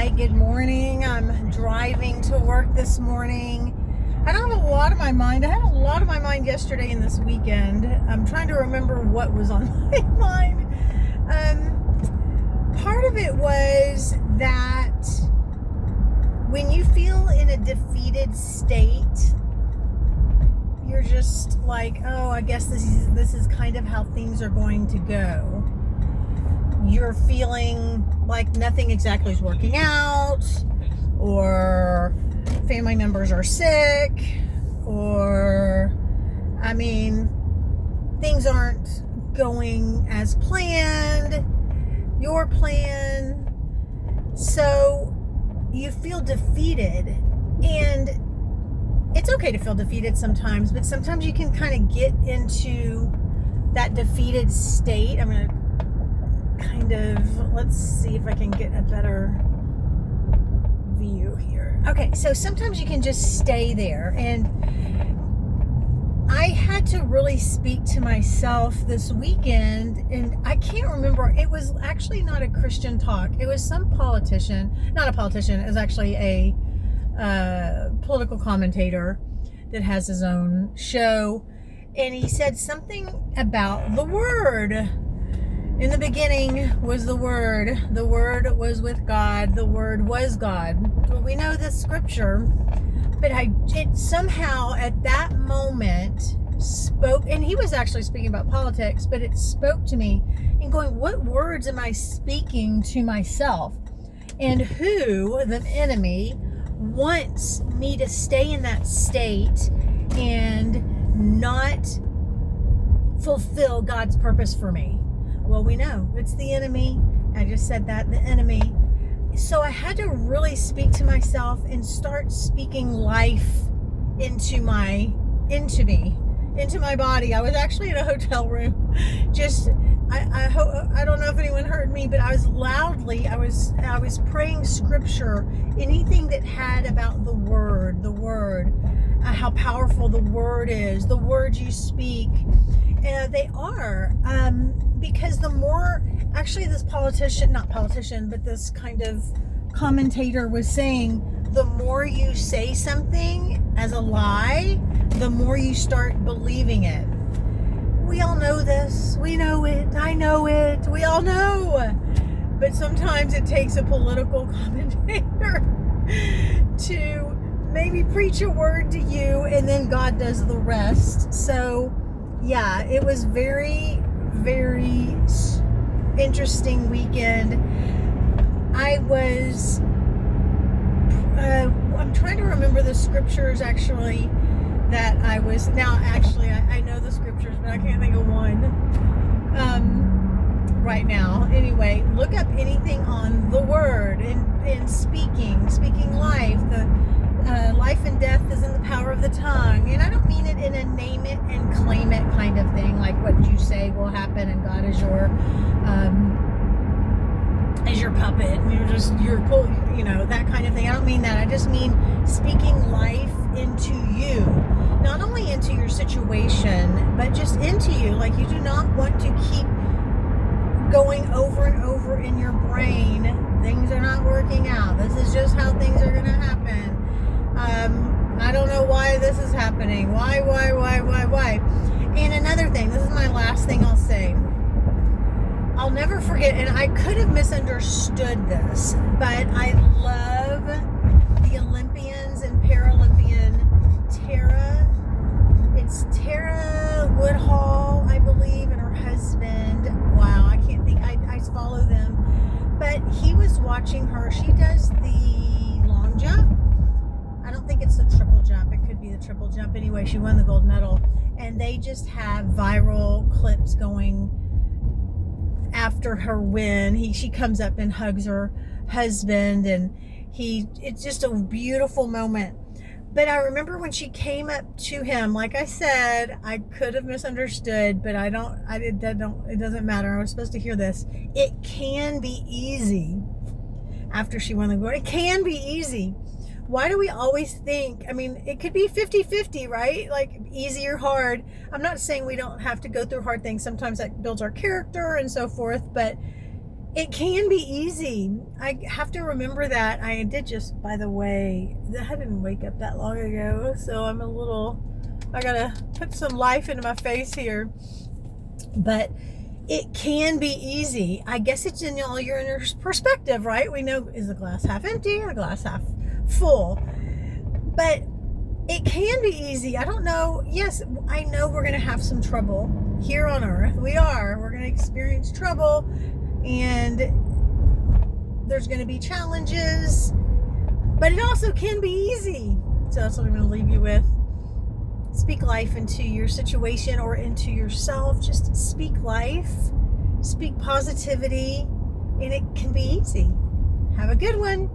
Hi, good morning. I'm driving to work this morning. I don't have a lot on my mind. I had a lot on my mind yesterday and this weekend. I'm trying to remember what was on my mind. Part of it was that when you feel in a defeated state, you're just like, oh, I guess this is kind of how things are going to go. You're feeling like nothing exactly is working out, or family members are sick, or, things aren't going as planned, your plan. So you feel defeated, and it's okay to feel defeated sometimes, but sometimes you can kind of get into that defeated state. I'm going to let's see if I can get a better view here. Okay, so sometimes you can just stay there, and I had to really speak to myself this weekend, and I can't remember, it was actually not a Christian talk, it was some politician, not a politician, it was actually a political commentator that has his own show, and he said something about the Word. In the beginning was the Word was with God, the Word was God. Well, we know this scripture, but it somehow at that moment spoke, and he was actually speaking about politics, but it spoke to me and going, what words am I speaking to myself? And who, the enemy, wants me to stay in that state and not fulfill God's purpose for me? Well, we know it's the enemy. I just said that, the enemy. So I had to really speak to myself and start speaking life into me, into my body. I was actually in a hotel room. I don't know if anyone heard me, but I was praying scripture, anything that had about the word, how powerful the word is, the words you speak. They are, because the more, actually this this kind of commentator was saying, the more you say something as a lie, the more you start believing it. We all know this. We know it. I know it. We all know. But sometimes it takes a political commentator to maybe preach a word to you, and then God does the rest. So yeah, it was very, very interesting weekend. I'm trying to remember the scriptures actually that I know the scriptures, but I can't think of one right now. Anyway, look up anything on the word and speaking life. Life and death is in the power of the tongue. And I don't mean it in a name it and claim it kind of thing, like what you say will happen and God is your puppet and you're pull, that kind of thing. I don't mean that. I just mean speaking life into you. Not only into your situation, but just into you. Like, you do not want to keep going over and over in your brain, things are not working out. This is just how things are going to happen. I don't know why this is happening. Why? And another thing, this is my last thing I'll say. I'll never forget, and I could have misunderstood this, but I love the Olympians and Paralympian It's Tara Woodhall, I believe, and her husband. Wow, I can't think. I follow them. But he was watching her. She does the long jump. I don't think it's the triple jump. It could be the triple jump. Anyway, she won the gold medal. And they just have viral clips going after her win. She comes up and hugs her husband, and it's just a beautiful moment. But I remember when she came up to him, like I said, I could have misunderstood, but it doesn't matter. I was supposed to hear this. It can be easy after she won the gold. It can be easy. Why do we always think, it could be 50-50, right? Like easy or hard. I'm not saying we don't have to go through hard things. Sometimes that builds our character and so forth, but It can be easy. I have to remember that. I did just, by the way, I didn't wake up that long ago, so I gotta put some life into my face here. But it can be easy. I guess it's in all your inner perspective, right? We know, is the glass half empty or the glass half full? But it can be easy. I don't know. Yes, I know we're going to have some trouble here on earth. We're going to experience trouble, and there's going to be challenges, but it also can be easy. So that's what I'm going to leave you with. Speak life into your situation or into yourself. Just speak life, speak positivity, and it can be easy. Have a good one.